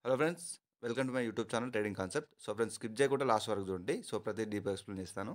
Hello friends, welcome to my YouTube channel trading concept. So friends, skip చేయకుండా last వరకు చూడండి. So ప్రతి deep explain చేస్తాను.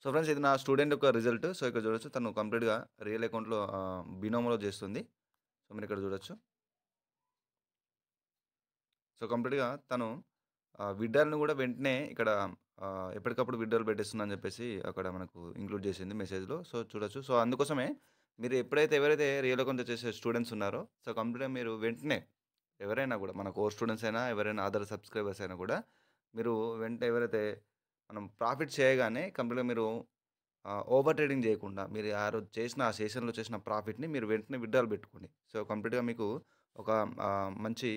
So friends, ఇది నా స్టూడెంట్ యొక్క రిజల్ట్. సో ఇక్కడ చూడొచ్చు, తను కంప్లీట్‌గా రియల్ అకౌంట్‌లో బినోమోలో చేస్తుంది. సో మీరు ఇక్కడ చూడొచ్చు. సో కంప్లీట్‌గా తను విడ్రాల్‌ని కూడా వెంటనే ఇక్కడ ఎప్పటికప్పుడు విత్‌డ్రాల్ పెట్టేస్తున్నా అని చెప్పేసి అక్కడ మనకు ఇంక్లూడ్ చేసింది మెసేజ్‌లో. సో చూడొచ్చు. సో అందుకోసమే మీరు ఎవరైతే రియల్ అకౌంట్‌తో చేసే స్టూడెంట్స్ ఉన్నారో, సో కంప్లీట్‌గా మీరు వెంటనే ఎవరైనా కూడా మన కోర్ స్టూడెంట్స్ అయినా, ఎవరైనా అదర్ సబ్స్క్రైబర్స్ అయినా కూడా మీరు ఎవరైతే మనం ప్రాఫిట్ చేయగానే కంప్లీట్‌గా మీరు ఓవర్ ట్రేడింగ్ చేయకుండా మీరు ఆ రోజు చేసిన ఆ సెషన్‌లో చేసిన ప్రాఫిట్‌ని మీరు వెంటనే విత్‌డ్రాల్ పెట్టుకోండి. సో కంప్లీట్‌గా మీకు ఒక మంచి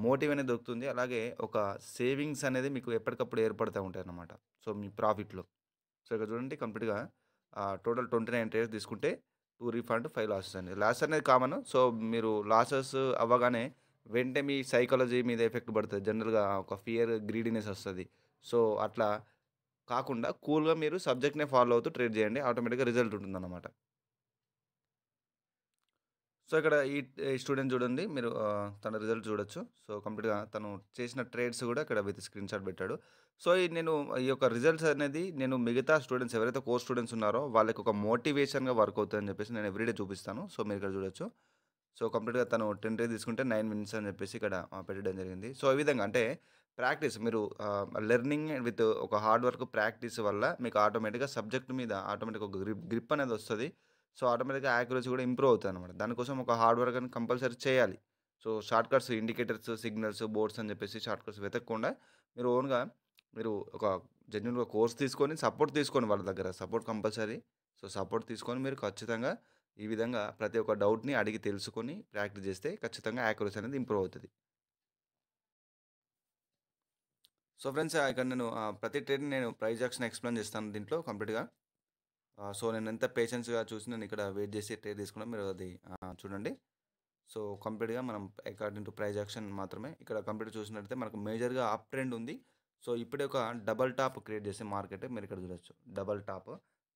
మోటివ్ అనేది దొరుకుతుంది. అలాగే ఒక సేవింగ్స్ అనేది మీకు ఎప్పటికప్పుడు ఏర్పడతా ఉంటాయన్నమాట. సో మీ ప్రాఫిట్‌లో. సో ఇక్కడ చూడండి, కంప్లీట్‌గా టోటల్ 29 ట్రేడ్స్ తీసుకుంటే 2 రిఫండ్, 5 లాసెస్ అండి. లాస్ అనేది కామన్. సో మీరు లాసెస్ అవ్వగానే వెంటనే మీ సైకాలజీ మీద ఎఫెక్ట్ పడతది. జనరల్‌గా ఒక ఫియర్, గ్రీడీనెస్ వస్తది. సో అట్లా కాకుండా కూల్‌గా మీరు సబ్జెక్ట్‌నే ఫాలో అవుతూ ట్రేడ్ చేయండి. ఆటోమేటిక్‌గా రిజల్ట్ ఉంటుందన్నమాట. సో, ఇక్కడ ఈ స్టూడెంట్ చూడండి, మీరు తన రిజల్ట్ చూడొచ్చు. సో, కంప్లీట్‌గా తను చేసిన ట్రేడ్స్ గూడా ఇక్కడ విత్ స్క్రీన్‌షాట్ పెట్టాడు. సో, ఈ యొక్క రిజల్ట్స్ అనేది నేను మిగతా స్టూడెంట్స్ ఎవరైతే కోర్ స్టూడెంట్స్ ఉన్నారో వాళ్ళకి ఒక మోటివేషన్‌గా వర్క్ అవుతదని చెప్పేసి నేను ఎవ్రీడే చూపిస్తాను. సో, మీరు ఇక్కడ చూడొచ్చు. సో, కంప్లీట్‌గా తను 10 డేస్ తీసుకుంటే 9 మినిట్స్ అని చెప్పేసి ఇక్కడ పెట్టడం జరిగింది. సో, ఈ విధంగా అంటే ప్రాక్టీస్ మీరు లెర్నింగ్ విత్ ఒక హార్డ్ వర్క్ ప్రాక్టీస్ వల్ల మీకు ఆటోమేటిక్‌గా సబ్జెక్ట్ మీద ఆటోమేటిక్‌గా ఒక గ్రిప్ అనేది వస్తది. సో, ఆటోమేటిక్‌గా యాక్యురసీ కూడా ఇంప్రూవ్ అవుతదనమాట. దానికోసం ఒక హార్డ్ వర్క్ అనేది కంపల్సరీ చేయాలి. So, shortcuts, indicators, signals, boards అని చెప్పేసి షార్ట్‌కట్స్ వెతకకుండా మీరు ఓన్‌గా మీరు ఒక జెన్యూన్‌గా కోర్స్ తీసుకొని, సపోర్ట్ తీసుకోండి వాళ్ళ దగ్గర. Support compulsory. సో, సపోర్ట్ తీసుకొని మీరు ఖచ్చితంగా ఈ విధంగా ప్రతి ఒక్క డౌట్‌ని అడిగి తెలుసుకొని ప్రాక్టీస్ చేస్తే ఖచ్చితంగా యాక్యురసీ అనేది ఇంప్రూవ్ అవుతది. సో, ఫ్రెండ్స్, ఇక్కడ నేను ప్రతి ట్రేడ్‌ని నేను ప్రైస్ యాక్షన్ ఎక్స్‌ప్లెయిన్ చేస్తాను దీంట్లో కంప్లీట్‌గా. సో, నేనెంత పేషెన్స్‌గా చూసి నేనిక్కడ వెయిట్ చేసి ట్రేడ్ తీసుకున్నాను. మీరు అది చూడండి. సో, కంప్లీట్‌గా మనం అకార్డింగ్ టు ప్రైస్ యాక్షన్ మాత్రమే. ఇక్కడ కంప్లీట్‌గా చూసినట్టయితే మనకు మేజర్‌గా అప్ ట్రెండ్ ఉంది. సో, ఇప్పుడే ఒక డబుల్ టాప్ క్రియేట్ చేసి మార్కెట్ మీరిక్కడ చూడొచ్చు. Double tap.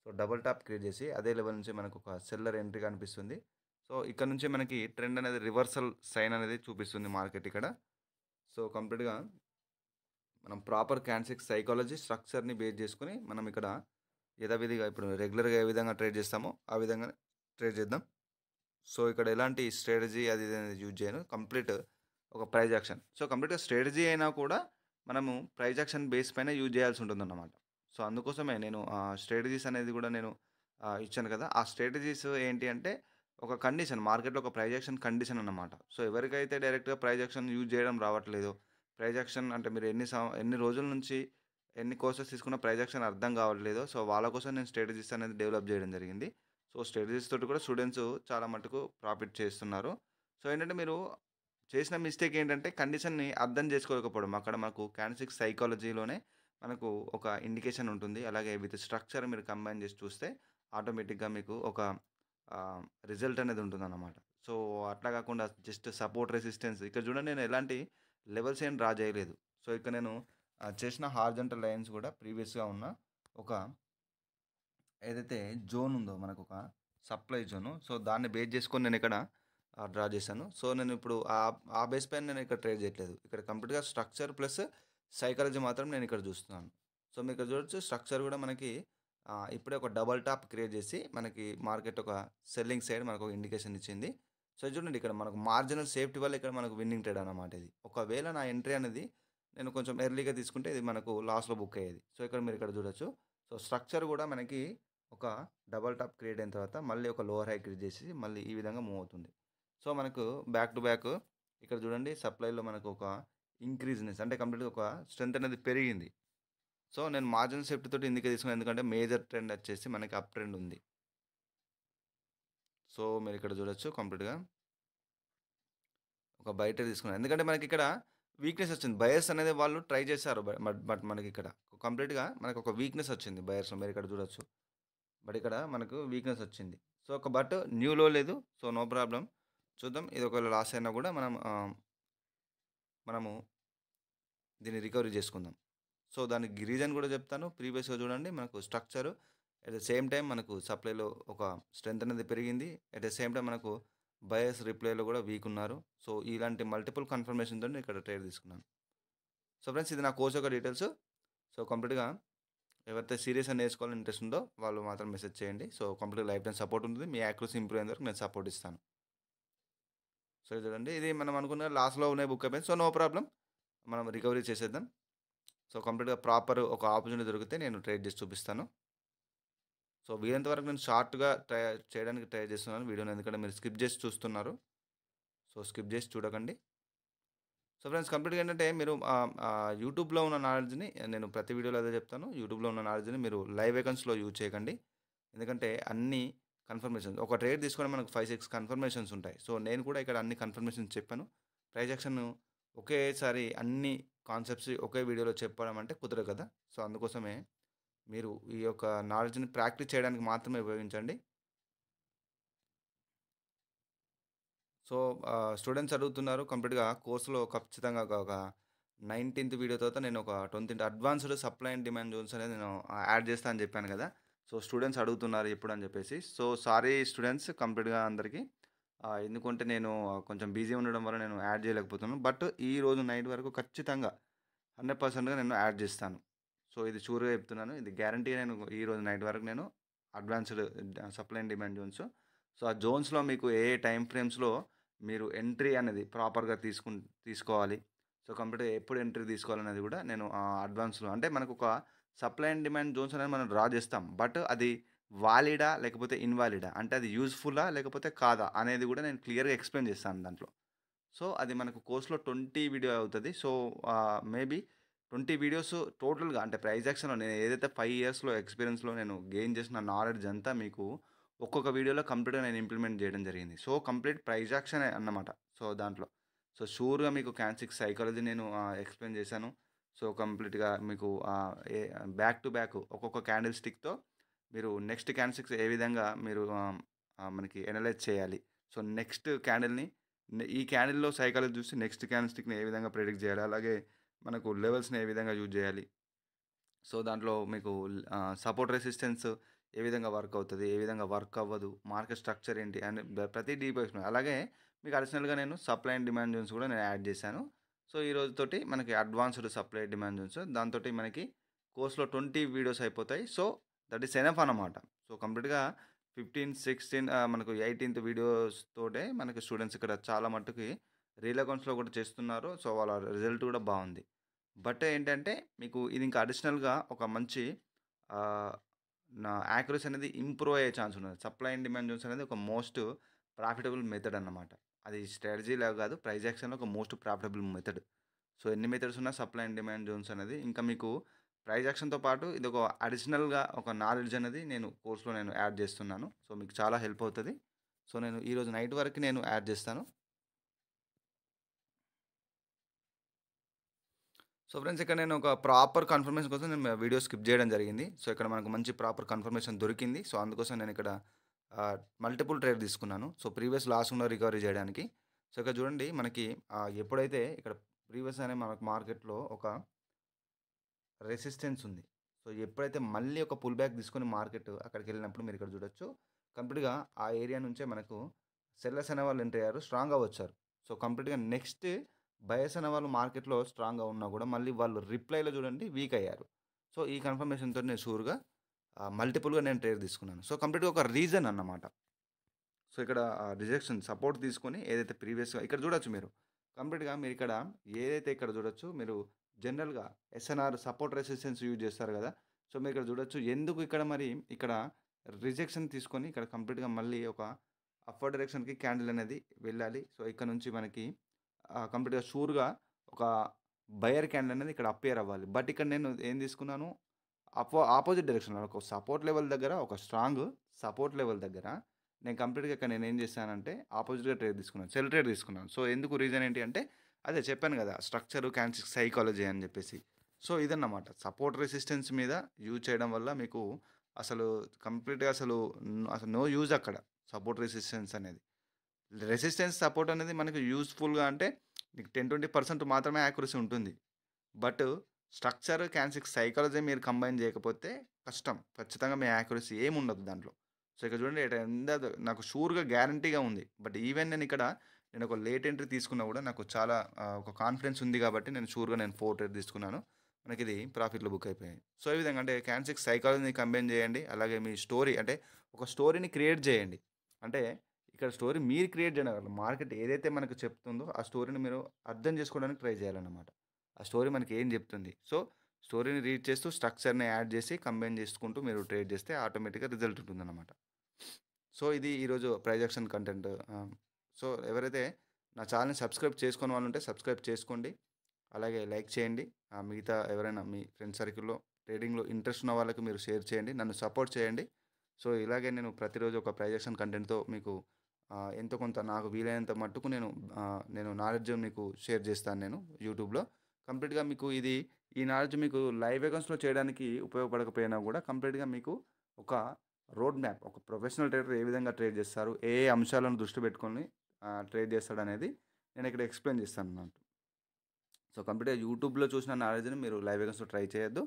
So, double tap create చేసి అదే లెవెల్ నుంచి మనకొక సెల్లర్ ఎంట్రీ కనిపిస్తుంది. సో, ఇక్కడ నుంచి మనకి ట్రెండ్ అనేది రివర్సల్ సైన్ అనేది చూపిస్తుంది మార్కెట్ ఇక్కడ. సో, కంప్లీట్‌గా మనం ప్రాపర్ క్యాండిల్స్టిక్ సైకాలజీ స్ట్రక్చర్‌ని బేస్ చేసుకొని మనం ఇక్కడ యథావిధిగా ఇప్పుడు రెగ్యులర్‌గా ఏ విధంగా ట్రేడ్ చేస్తామో ఆ విధంగానే ట్రేడ్ చేద్దాం. సో, ఇక్కడ ఎలాంటి స్ట్రాటజీ అది ఇది అనేది యూజ్ చేయను. కంప్లీట్ ఒక ప్రైస్ యాక్షన్. సో, కంప్లీట్‌గా స్ట్రాటజీ అయినా కూడా మనము ప్రైస్ యాక్షన్ బేస్ పైన యూజ్ చేయాల్సి ఉంటుందన్నమాట. సో, అందుకోసమే నేను స్ట్రాటజీస్ అనేది కూడా నేను ఇచ్చాను కదా! ఆ స్ట్రాటజీస్ ఏంటి అంటే ఒక కండిషన్, మార్కెట్‌లో ఒక ప్రైస్ యాక్షన్ కండిషన్ అన్నమాట. సో, ఎవరికైతే డైరెక్ట్‌గా ప్రైస్ యాక్షన్ యూజ్ చేయడం రావట్లేదో, ప్రైస్ యాక్షన్ అంటే మీరు ఎన్ని రోజుల నుంచి ఎన్ని కోర్సెస్ తీసుకున్న ప్రైస్ యాక్షన్ అర్థం కావట్లేదో, సో, వాళ్ళ కోసం నేను స్ట్రాటజీస్ అనేది డెవలప్ చేయడం జరిగింది. సో, స్ట్రాటజీస్ తోటి కూడా స్టూడెంట్స్ చాలా మటుకు ప్రాఫిట్ చేస్తున్నారు. సో, ఏంటంటే మీరు చేసిన మిస్టేక్ ఏంటంటే కండిషన్‌ని అర్థం చేసుకోలేకపోవడం. అక్కడ మాకు క్యాన్సిక్ సైకాలజీలోనే మనకు ఒక ఇండికేషన్ ఉంటుంది. అలాగే విత్ స్ట్రక్చర్ మీరు కంబైన్ చేసి చూస్తే ఆటోమేటిక్‌గా మీకు ఒక ఆహ్, రిజల్ట్ అనేది ఉంటుందన్నమాట. సో, అట్లా కాకుండా జస్ట్ సపోర్ట్, రెసిస్టెన్స్ ఇక్కడ చూడండి, నేను ఎలాంటి లెవెల్స్ ఏం డ్రా చేయలేదు. సో, ఇక్కడ నేను చేసిన హారిజాంటల్ లైన్స్ కూడా ప్రీవియస్‌గా ఉన్న ఒక ఏదైతే జోన్ ఉందో మనకొక సప్లై జోను. సో, దాన్ని బేస్ చేసుకొని నేనిక్కడ డ్రా చేశాను. సో, నేనిప్పుడు ఆ బేస్ పైన నేనిక్కడ ట్రేడ్ చేయట్లేదు. ఇక్కడ కంప్లీట్‌గా స్ట్రక్చర్ ప్లస్ సైకాలజీ మాత్రం నేనిక్కడ చూస్తున్నాను. సో, మీరిక్కడ చూడొచ్చు, స్ట్రక్చర్ కూడా మనకి ఇప్పుడే ఒక డబుల్ టాప్ క్రియేట్ చేసి మనకి మార్కెట్ ఒక సెల్లింగ్ సైడ్ మనకొక ఇండికేషన్ ఇచ్చింది. సో, ఇది చూడండి, ఇక్కడ మనకు మార్జినల్ సేఫ్టీ వల్ల ఇక్కడ మనకు విన్నింగ్ ట్రేడ్ అన్నమాట ఇది. ఒకవేళ నా ఎంట్రీ అనేది నేను కొంచెం ఎర్లీగా తీసుకుంటే ఇది మనకు లాస్‌లో బుక్ అయ్యేది. సో, ఇక్కడ చూడొచ్చు. సో, స్ట్రక్చర్ కూడా మనకి ఒక డబుల్ టాప్ క్రియేట్ అయిన తర్వాత మళ్ళీ ఒక లోవర్ హై క్రియేట్ చేసి మళ్ళీ ఈ విధంగా మూవ్ అవుతుంది. సో, మనకు బ్యాక్ టు బ్యాక్ ఇక్కడ చూడండి, సప్లైలో మనకు ఒక ఇంక్రీజ్‌నెస్ అంటే కంప్లీట్‌గా ఒక స్ట్రెంత్ అనేది పెరిగింది. సో, నేను మార్జిన్ సేఫ్టీ తోటి ఇందుకే తీసుకున్నాను. ఎందుకంటే మేజర్ ట్రెండ్ వచ్చేసి మనకి అప్ ట్రెండ్ ఉంది. సో, మీరిక్కడ చూడొచ్చు, కంప్లీట్‌గా ఒక బై ట్రేడ్ తీసుకున్నాను. ఎందుకంటే మనకిక్కడ వీక్‌నెస్ వచ్చింది. బయర్స్ అనేది వాళ్ళు ట్రై చేశారు. బట్ మనకిక్కడ కంప్లీట్‌గా మనకొక వీక్‌నెస్ వచ్చింది బయర్స్‌లో, మీరిక్కడ చూడొచ్చు. బట్ ఇక్కడ మనకు వీక్‌నెస్ వచ్చింది. సో, బట్ న్యూ లో లేదు. So, no problem. చూద్దాం, ఇది ఒకవేళ లాస్ అయినా కూడా మనము దీన్ని రికవరీ చేసుకుందాం. సో, దానికి రీజన్ కూడా చెప్తాను. ప్రీవియస్‌గా చూడండి, మనకు structure at the same time మనకు సప్లైలో ఒక స్ట్రెంత్ అనేది పెరిగింది. అట్ ద సేమ్ టైమ్ మనకు బయర్స్ రిప్లైలో కూడా వీక్ ఉన్నారు. సో, ఇలాంటి మల్టిపుల్ కన్ఫర్మేషన్‌తో నేను ఇక్కడ ట్రేడ్ తీసుకున్నాను. సో, ఫ్రెండ్స్ ఇది నా కోర్స్ యొక్క డీటెయిల్స్. సో, కంప్లీట్‌గా ఎవరైతే సీరియస్‌గా నేర్చుకోవాలని ఇంట్రెస్ట్ ఉందో వాళ్ళు మాత్రం మెసేజ్ చేయండి. సో, కంప్లీట్‌గా లైఫ్ టైమ్ సపోర్ట్ ఉంటుంది. మీ యాక్యురసీ ఇంప్రూవ్ అయ్యేంత వరకు నేను సపోర్ట్ ఇస్తాను. సో, ఇది చూడండి. ఇది మనం అనుకున్న లాస్‌లో ఉన్నాయి బుక్ అయిపోయింది. So, no problem. మనం రికవరీ చేసేద్దాం. సో, కంప్లీట్‌గా ప్రాపర్ ఒక ఆపర్చునిటీ దొరికితే నేను ట్రేడ్ చేసి చూపిస్తాను. సో, వీలైనంత వరకు నేను షార్ట్‌గా చేయడానికి ట్రై చేస్తున్నాను వీడియోని. ఎందుకంటే మీరు స్కిప్ చేసి చూస్తున్నారు. సో, స్కిప్ చేసి చూడకండి. సో, ఫ్రెండ్స్ కంప్లీట్‌గా ఏంటంటే మీరు యూట్యూబ్‌లో ఉన్న నాలెడ్జ్‌ని నేను ప్రతి వీడియోలో అదే చెప్తాను. యూట్యూబ్‌లో ఉన్న నాలెడ్జ్‌ని మీరు లైవ్ వేకెన్స్‌లో యూజ్ చేయకండి. ఎందుకంటే అన్ని కన్ఫర్మేషన్స్ ఒక ట్రేడ్ తీసుకొని మనకు 5, 6 కన్ఫర్మేషన్స్ ఉంటాయి. సో, నేను కూడా ఇక్కడ అన్ని కన్ఫర్మేషన్స్ చెప్పాను. ప్రైస్ యాక్షన్ ఒకేసారి అన్ని కాన్సెప్ట్స్ ఒకే వీడియోలో చెప్పడం అంటే కుదరదు కదా! సో, అందుకోసమే మీరు ఈ యొక్క నాలెడ్జ్‌ని ప్రాక్టీస్ చేయడానికి మాత్రమే ఉపయోగించండి. సో, స్టూడెంట్స్ అడుగుతున్నారు కంప్లీట్‌గా కోర్స్‌లో ఖచ్చితంగా ఒక 19థ్ వీడియో తర్వాత నేను ఒక 20థ్ advanced supply and demand zones అనేది నేను యాడ్ చేస్తా అని చెప్పాను కదా! సో, స్టూడెంట్స్ అడుగుతున్నారు ఎప్పుడని చెప్పేసి. సో, సారీ స్టూడెంట్స్ కంప్లీట్‌గా అందరికి. ఎందుకంటే నేను కొంచెం బిజీ ఉండడం వల్ల నేను యాడ్ చేయలేకపోతున్నాను. బట్ ఈరోజు నైట్ వరకు ఖచ్చితంగా 100%గా నేను యాడ్ చేస్తాను. సో, ఇది షూర్‌గా చెప్తున్నాను. ఇది గ్యారంటీగా నేను ఈరోజు నైట్ వరకు నేను advanced supply and demand zones. So, ఆ జోన్స్‌లో మీకు ఏ ఏ టైమ్ ఫ్రేమ్స్‌లో మీరు ఎంట్రీ అనేది ప్రాపర్‌గా తీసుకోవాలి. సో, కంప్లీట్‌గా ఎప్పుడు ఎంట్రీ తీసుకోవాలనేది కూడా నేను అడ్వాన్స్‌లో అంటే మనకొక సప్లై అండ్ డిమాండ్ జోన్స్ అనేది మనం డ్రా చేస్తాం. బట్ అది వాలిడా లేకపోతే ఇన్‌వాలిడా అంటే అది యూజ్‌ఫుల్లా లేకపోతే కాదా అనేది కూడా నేను క్లియర్‌గా ఎక్స్‌ప్లెయిన్ చేస్తాను దాంట్లో. సో, అది మనకు కోర్స్‌లో 20 వీడియో అవుతది. సో, మేబీ 20 వీడియోస్ టోటల్‌గా అంటే ప్రైజ్ యాక్షన్‌లో నేను ఏదైతే 5 ఇయర్స్‌లో ఎక్స్‌పీరియన్స్‌లో నేను గెయిన్ చేసిన నాలెడ్జ్ అంతా మీకు ఒక్కొక్క వీడియోలో కంప్లీట్‌గా నేను ఇంప్లిమెంట్ చేయడం జరిగింది. సో, కంప్లీట్ ప్రైజ్ యాక్షనే అన్నమాట. సో, దాంట్లో. సో, షూర్‌గా మీకు క్యాండ్‌స్టిక్ సైకాలజీ నేను ఎక్స్‌ప్లెయిన్ చేశాను. సో, కంప్లీట్‌గా మీకు బ్యాక్ టు బ్యాక్ ఒక్కొక్క క్యాండిల్ స్టిక్‌తో మీరు నెక్స్ట్ క్యాండిల్ స్టిక్స్ ఏ విధంగా మీరు మనకి అనలైజ్ చేయాలి. సో, నెక్స్ట్ క్యాండిల్‌ని ఈ క్యాండిల్‌లో సైకాలజీ చూసి నెక్స్ట్ క్యాండిల్ స్టిక్‌ని ఏ విధంగా ప్రిడిక్ట్ చేయాలి. అలాగే మనకు లెవెల్స్‌ని ఏ విధంగా యూజ్ చేయాలి. సో, దాంట్లో మీకు సపోర్ట్ రెసిస్టెన్స్ ఏ విధంగా వర్క్ అవుతది, ఏ విధంగా వర్క్ అవ్వదు, మార్కెట్ స్ట్రక్చర్ ఏంటి అని ప్రతి డీప్ ఎక్స్‌ప్లెయిన్. అలాగే మీకు అడిషనల్‌గా నేను సప్లై అండ్ డిమాండ్ జోన్స్ కూడా నేను యాడ్ చేశాను. సో, ఈ రోజుతోటి మనకి అడ్వాన్స్డ్ సప్లై డిమాండ్ జోన్స్ దాంతోటి మనకి కోర్స్‌లో 20 వీడియోస్ అయిపోతాయి. సో, దట్ ఈస్ ఎనఫ్ అన్నమాట. సో, కంప్లీట్‌గా 15, 16 మనకు 18థ్ వీడియోస్ తోటే మనకి స్టూడెంట్స్ ఇక్కడ చాలా మట్టుకి రీల్ అకౌంట్స్‌లో కూడా చేస్తున్నారు. సో, వాళ్ళ రిజల్ట్ కూడా బావుంది. బట్ ఏంటంటే, మీకు ఇది ఇంకా అడిషనల్‌గా ఒక మంచి ఆహ్, నా యాక్యురసీ అనేది ఇంప్రూవ్ అయ్యే ఛాన్స్ ఉన్నది. సప్లై అండ్ డిమాండ్ జోన్స్ అనేది ఒక మోస్ట్ ప్రాఫిటబుల్ మెథడ్ అన్నమాట. అది స్ట్రాటజీలా కాదు. ప్రైస్ యాక్షన్‌లో ఒక మోస్ట్ ప్రాఫిటబుల్ మెథడ్. సో, ఎన్ని మెథడ్స్ ఉన్నా సప్లై అండ్ డిమాండ్ జోన్స్ అనేది ఇంకా మీకు ప్రైస్ యాక్షన్‌తో పాటు ఇదొక అడిషనల్‌గా ఒక నాలెడ్జ్ అనేది నేను కోర్స్‌లో నేను యాడ్ చేస్తున్నాను. సో, మీకు చాలా హెల్ప్ అవుతది. సో, నేను ఈరోజు నైట్ వరకు నేను యాడ్ చేస్తాను. సో, ఫ్రెండ్స్ ఇక్కడ నేను ఒక ప్రాపర్ కన్ఫర్మేషన్ కోసం నేను వీడియో స్కిప్ చేయడం జరిగింది. సో, ఇక్కడ మనకు మంచి ప్రాపర్ కన్ఫర్మేషన్ దొరికింది. సో, అందుకోసం నేను ఇక్కడ మల్టిపుల్ ట్రేడ్ తీసుకున్నాను. సో, ప్రీవియస్ లాస్ ఉన్న రికవరీ చేయడానికి. సో, ఇక్కడ చూడండి మనకి ఎప్పుడైతే ఇక్కడ ప్రీవియస్ అనే మనకు మార్కెట్‌లో ఒక రెసిస్టెన్స్ ఉంది. సో, ఎప్పుడైతే మళ్ళీ ఒక పుల్ బ్యాక్ తీసుకొని మార్కెట్ అక్కడికెళ్ళినప్పుడు మీరు ఇక్కడ చూడొచ్చు. కంప్లీట్‌గా ఆ ఏరియా నుంచే మనకు సెల్లర్స్ అనేవాళ్ళు ఎంటర్ అయ్యారు. స్ట్రాంగ్‌గా వచ్చారు. సో, కంప్లీట్‌గా నెక్స్ట్ బయర్స్ అనేవాళ్ళు మార్కెట్‌లో స్ట్రాంగ్‌గా ఉన్నా కూడా మళ్ళీ వాళ్ళు రిప్లైలో చూడండి వీక్ అయ్యారు. సో, ఈ కన్ఫర్మేషన్‌తోటి నేను షూర్‌గా మల్టిపుల్‌గా నేను ట్రేడ్ తీసుకున్నాను. సో, కంప్లీట్‌గా ఒక రీజన్ అన్నమాట. సో, ఇక్కడ రిజెక్షన్ సపోర్ట్ తీసుకొని ఏదైతే ప్రీవియస్‌గా ఇక్కడ చూడొచ్చు మీరు. కంప్లీట్‌గా మీరిక్కడ ఏదైతే ఇక్కడ చూడొచ్చు మీరు జనరల్‌గా ఎస్ఎన్ఆర్ సపోర్ట్ రెసిస్టెన్స్ యూజ్ చేస్తారు గదా! సో, మీరిక్కడ చూడొచ్చు. ఎందుకు ఇక్కడ మరి ఇక్కడ రిజెక్షన్ తీసుకొని ఇక్కడ కంప్లీట్‌గా మళ్ళీ ఒక అప్‌వర్డ్ డైరెక్షన్‌కి క్యాండిల్ అనేది వెళ్ళాలి. సో, ఇక్కడ నుంచి మనకి కంప్లీట్‌గా షూర్‌గా ఒక బయర్ క్యాండిల్ అనేది ఇక్కడ అపియర్ అవ్వాలి. బట్ ఇక్కడ నేను ఏం తీసుకున్నాను ఆపోజిట్ డైరెక్షన్‌లో ఒక సపోర్ట్ లెవెల్ దగ్గర ఒక స్ట్రాంగ్ సపోర్ట్ లెవెల్ దగ్గర నేను కంప్లీట్‌గా ఇక్కడ నేనేం చేశానంటే ఆపోజిట్‌గా ట్రేడ్ తీసుకున్నాను. సెల్ ట్రేడ్ తీసుకున్నాను. సో, ఎందుకు రీజన్ ఏంటి అంటే అదే చెప్పాను గదా! స్ట్రక్చర్, క్యాండిల్ సైకాలజీ అని జెప్పేసి. సో, ఇదన్నమాట. సపోర్ట్ రెసిస్టెన్స్ మీద యూజ్ చేయడం వల్ల మీకు అసలు కంప్లీట్‌గా అసలు నో యూజ్ అక్కడ. సపోర్ట్ రెసిస్టెన్స్ అనేది. రెసిస్టెన్స్ సపోర్ట్ అనేది మనకు యూజ్‌ఫుల్‌గా అంటే మీకు 10, 20% మాత్రమే యాక్యురసీ ఉంటుంది. బట్ స్ట్రక్చర్, క్యాన్సిక్ సైకాలజీ మీరు కంబైన్ చేయకపోతే కష్టం. ఖచ్చితంగా మీ యాక్యురసీ ఏముండదు దాంట్లో. సో, ఇక్కడ చూడండి నాకు షూర్‌గా గ్యారంటీగా ఉంది. బట్ ఈవెన్ నేను ఒక లేట్ ఎంట్రీ తీసుకున్నా గూడా నాకు చాలా ఒక కాన్ఫిడెన్స్ ఉంది గాబట్టి నేను షూర్‌గా 4 ట్రేడ్ తీసుకున్నాను. మనకిది ప్రాఫిట్‌లో బుక్ అయిపోయాయి. సో, ఈ విధంగా అంటే క్యాండిల్ సైకాలజీని కంబైన్ జేయండి. అలాగే మీ స్టోరీ అంటే ఒక స్టోరీని క్రియేట్ జేయండి. అంటే ఇక్కడ స్టోరీ మీరు క్రియేట్ చేయడం కాదు. మార్కెట్ ఏదైతే మనకు చెప్తుందో ఆ స్టోరీని మీరు అర్థం చేసుకోవడానికి ట్రై చేయాలన్నమాట. ఆ స్టోరీ మనకి ఏం జెప్తుంది. సో, స్టోరీని రీడ్ చేస్తూ స్ట్రక్చర్‌ని యాడ్ జేసి కంబైన్ చేసుకుంటూ మీరు ట్రేడ్ చేస్తే ఆటోమేటిక్‌గా రిజల్ట్ ఉంటుందన్నమాట. సో, ఇది ఈరోజు ప్రైజ్ యాక్షన్ కంటెంట్. సో, ఎవరైతే నా ఛానెల్‌ని సబ్స్క్రైబ్ చేసుకోని వాళ్ళుంటే సబ్స్క్రైబ్ చేసుకోండి. అలాగే లైక్ చేయండి. మిగతా ఎవరైనా మీ ఫ్రెండ్ సర్కిల్‌లో ట్రేడింగ్‌లో ఇంట్రెస్ట్ ఉన్న వాళ్ళకి మీరు షేర్ చేయండి. నన్ను సపోర్ట్ చేయండి. సో, ఇలాగే నేను ప్రతిరోజు ఒక ప్రైజ్ యాక్షన్ కంటెంట్‌తో మీకు ఎంతో కొంత నాకు వీలైనంత మట్టుకు నేను నాలెడ్జ్ మీకు షేర్ చేస్తాను నేను యూట్యూబ్‌లో. కంప్లీట్‌గా మీకు ఈ నాలెడ్జ్ మీకు లైవ్ అకౌంట్స్‌లో చేయడానికి ఉపయోగపడకపోయినా గూడా కంప్లీట్‌గా మీకు ఒక రోడ్ మ్యాప్, ఒక ప్రొఫెషనల్ ట్రేడర్ ఏ విధంగా ట్రేడ్ చేస్తారు, ఏ ఏ అంశాలను దృష్టి పెట్టుకొని ట్రేడ్ చేస్తాడనేది నేనిక్కడ ఎక్స్‌ప్లెయిన్ చేస్తానన్నమాట. సో, కంప్లీట్‌గా యూట్యూబ్‌లో చూసిన నాలెడ్జ్‌ని మీరు లైవ్ అకౌంట్స్‌లో ట్రై చేయొద్దు.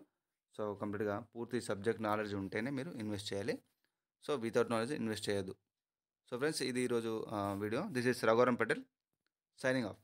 సో, కంప్లీట్‌గా పూర్తి సబ్జెక్ట్ నాలెడ్జ్ ఉంటేనే మీరు ఇన్వెస్ట్ చేయాలి. సో, వితౌట్ నాలెడ్జ్ ఇన్వెస్ట్ చేయొద్దు. సో, ఫ్రెండ్స్ ఇది ఈరోజు video. This is Raghuvaran Patel signing off.